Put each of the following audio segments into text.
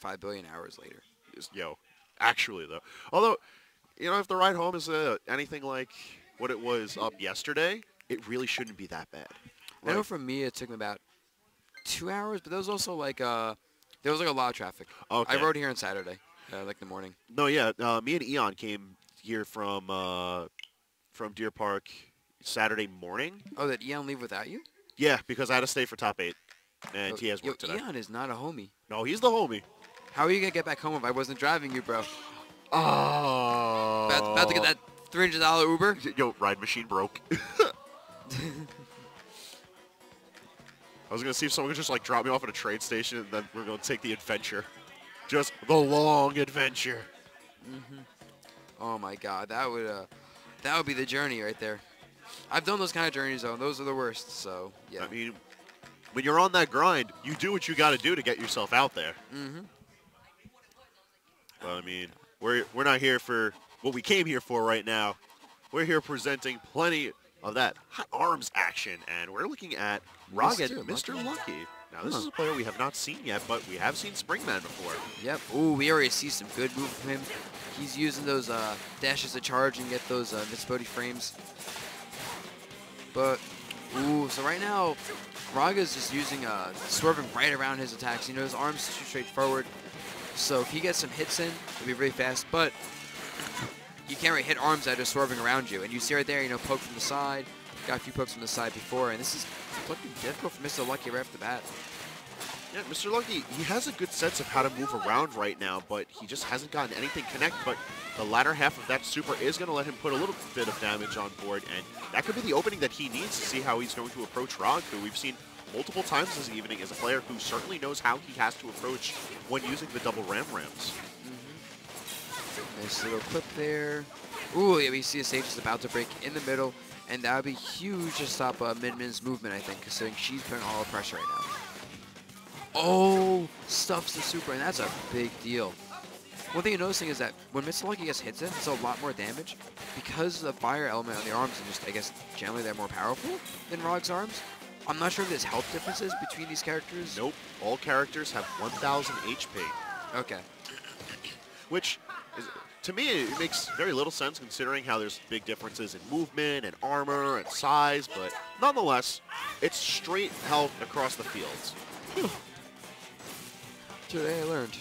5 billion hours later. Yo, actually though. Although, if the ride home is anything like what it was up yesterday, it really shouldn't be that bad. I know Like, for me it took me about 2 hours, but there was also like a lot of traffic. I okay. rode here on Saturday, like the morning. No, yeah. Me and Eon came here from Deer Park Saturday morning. Oh, did Eon leave without you? Yeah, because I had to stay for top 8, and Yo, he has yo, work today. Eon is not a homie. No, he's the homie. How are you gonna get back home if I wasn't driving you, bro? About to get Oh. that $300 Uber? Yo, ride machine broke. I was gonna see if someone could just like drop me off at a train station, and then we're gonna take the adventure, just the long adventure. Oh my God, that would be the journey right there. I've done those kind of journeys though, and those are the worst. So yeah. I mean, when you're on that grind, you do what you got to do to get yourself out there. Mhm. But I mean, we're not here for what we came here for right now. We're here presenting plenty of that hot arms action, and we're looking at Rog and Mr. Mr. Lucky. Now, this is a player we have not seen yet, but we have seen Springman before. Yep. Ooh, we already see some good move from him. He's using those dashes to charge and get those Mitsuboti frames. But, ooh, so right now, Raga's just using, swerving right around his attacks. You know, his arms shoot straight forward. So if he gets some hits in, it'll be really fast. But you can't really hit arms that are swerving around you. And you see right there, poke from the side. Got a few pokes from the side before. And this is looking difficult for Mr. Lucky right off the bat. Yeah, Mr. Lucky, he has a good sense of how to move around right now, but he just hasn't gotten anything connect. But the latter half of that super is going to let him put a little bit of damage on board, and that could be the opening that he needs to see how he's going to approach Rog, who we've seen multiple times this evening as a player who certainly knows how he has to approach when using the double rams. Nice little clip there. Ooh, yeah, we see a stage is about to break in the middle, and that would be huge to stop Min-Min's movement, I think, considering she's putting all the pressure right now. Oh, stuffs the super, and that's a big deal. One thing you're noticing is that when Mr. Lucky gets hits in, it's a lot more damage because the fire element on the arms, and just, I guess, generally they're more powerful than Rog's arms. I'm not sure if there's health differences between these characters. Nope, all characters have 1,000 HP. Okay. Which, to me, it makes very little sense considering how there's big differences in movement and armor and size, but nonetheless, it's straight health across the fields. Today I learned.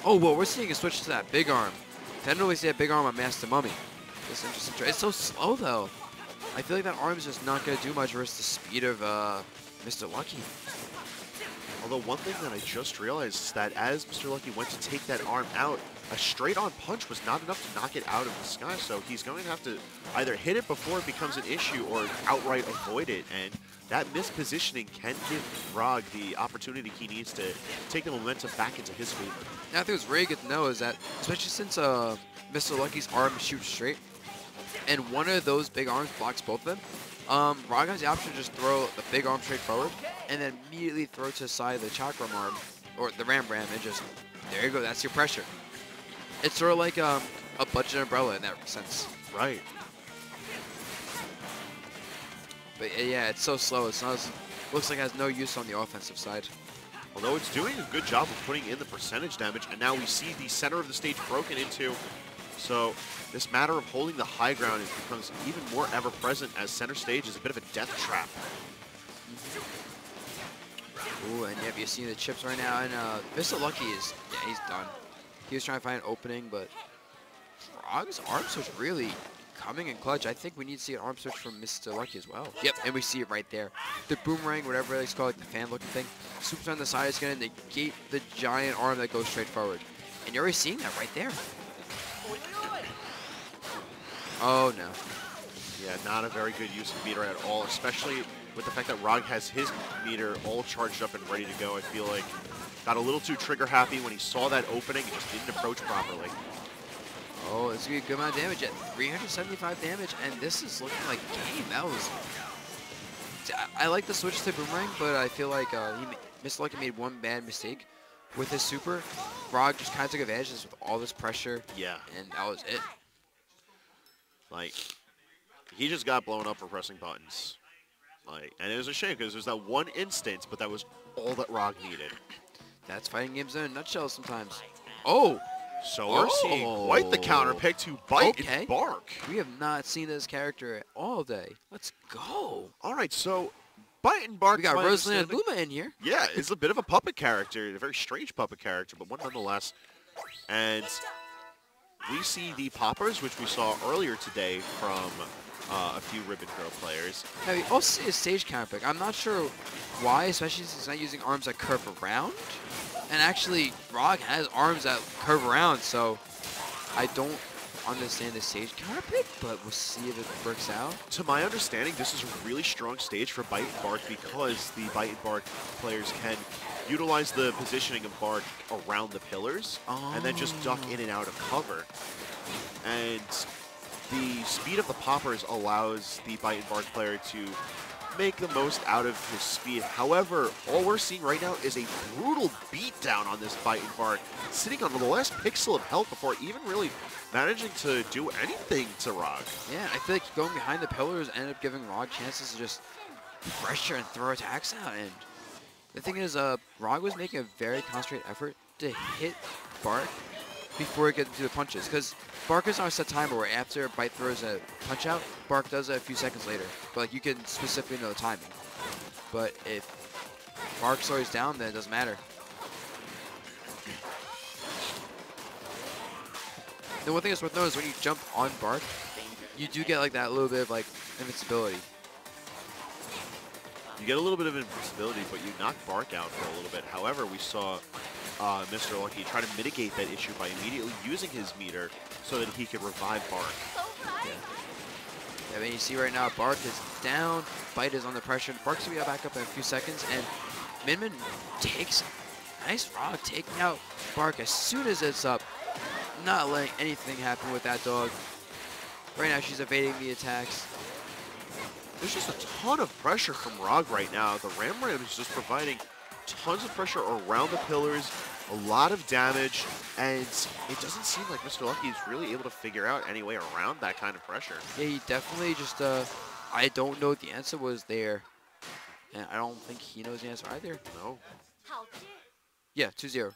Oh, well, we're seeing a switch to that big arm. I didn't always see that big arm on Master Mummy. It's interesting. It's so slow, though. I feel like that arm is just not going to do much versus the speed of Mr. Lucky. Although one thing that I just realized is that as Mr. Lucky went to take that arm out, a straight-on punch was not enough to knock it out of the sky, so he's going to have to either hit it before it becomes an issue or outright avoid it, and that mispositioning can give Rog the opportunity he needs to take the momentum back into his favor. Now, I think what's really good to know is that, especially since Mr. Lucky's arm shoots straight, and one of those big arms blocks both of them, Rog has the option to just throw the big arm straight forward, and then immediately throw to the side of the chakram arm, or the ram, and just, there you go, that's your pressure. It's sort of like a budget umbrella in that sense. Right. But yeah, it's so slow. It's not. Looks like it has no use on the offensive side. Although it's doing a good job of putting in the percentage damage, and now we see the center of the stage broken into. So this matter of holding the high ground becomes even more ever-present as center stage is a bit of a death trap. Ooh, and yep, you're seeing the chips right now, and Mr. Lucky is, yeah, he's done. He was trying to find an opening, but Rog's arm switch really coming in clutch. I think we need to see an arm switch from Mr. Lucky as well. Yep, and we see it right there. The boomerang, whatever it's called, like the fan-looking thing. Super on the side is going to negate the giant arm that goes straight forward. And you're already seeing that right there. Oh, no. Yeah, not a very good use of meter at all, especially with the fact that Rog has his meter all charged up and ready to go. I feel like got a little too trigger happy when he saw that opening and just didn't approach properly. Oh, it's going to be a good amount of damage at 375 damage, and this is looking like game. That was... I like the switch to boomerang, but I feel like Mr. Lucky made one bad mistake with his super. Rog just kind of took advantage of this with all this pressure. Yeah. And that was it. Like, he just got blown up for pressing buttons. Like, and it was a shame because there's that one instance, but that was all that Rog needed. That's fighting games in a nutshell sometimes. Oh! So we're seeing quite the counter pick to Bite Okay. and Bark. We have not seen this character all day. Let's go. All right, so Bite and Bark. We got Rosalie Luma in here. Yeah, it's a bit of a puppet character, a very strange puppet character, but one nonetheless. And we see the poppers, which we saw earlier today from a few Ribbon Girl players. Now, we also see a stage counter pick. I'm not sure why, especially since he's not using arms that curve around. And actually, Rog has arms that curve around, so I don't understand the stage counter pick, but we'll see if it works out. To my understanding, this is a really strong stage for Bite and Bark because the Bite and Bark players can utilize the positioning of Bark around the pillars and then just duck in and out of cover. And the speed of the poppers allows the Bite and Bark player to make the most out of his speed. However, all we're seeing right now is a brutal beatdown on this Bite and Bark, sitting on the last pixel of health before even really managing to do anything to Rog. Yeah, I feel like going behind the pillars ended up giving Rog chances to just pressure and throw attacks out. And the thing is, Rog was making a very concentrated effort to hit Bark before he gets to the punches, because Bark is on a set timer where after Bite throws a punch out, Bark does it a few seconds later. But like, you can specifically know the timing. But if Bark slows down, then it doesn't matter. The one thing that's worth noting is when you jump on Bark, you do get like that little bit of like invincibility. You get a little bit of invincibility, but you knock Bark out for a little bit. However, we saw Mr. Lucky try to mitigate that issue by immediately using his meter so that he could revive Bark. Yeah, and you see right now, Bark is down, Bite is under pressure. Bark's gonna be back up in a few seconds, and Min takes nice Rog taking out Bark as soon as it's up, not letting anything happen with that dog. Right now, she's evading the attacks. There's just a ton of pressure from Rog right now. The Ram is just providing tons of pressure around the pillars, a lot of damage, and it doesn't seem like Mr. Lucky is really able to figure out any way around that kind of pressure. Yeah, he definitely just, I don't know what the answer was there. And I don't think he knows the answer either. No. Yeah, 2-0.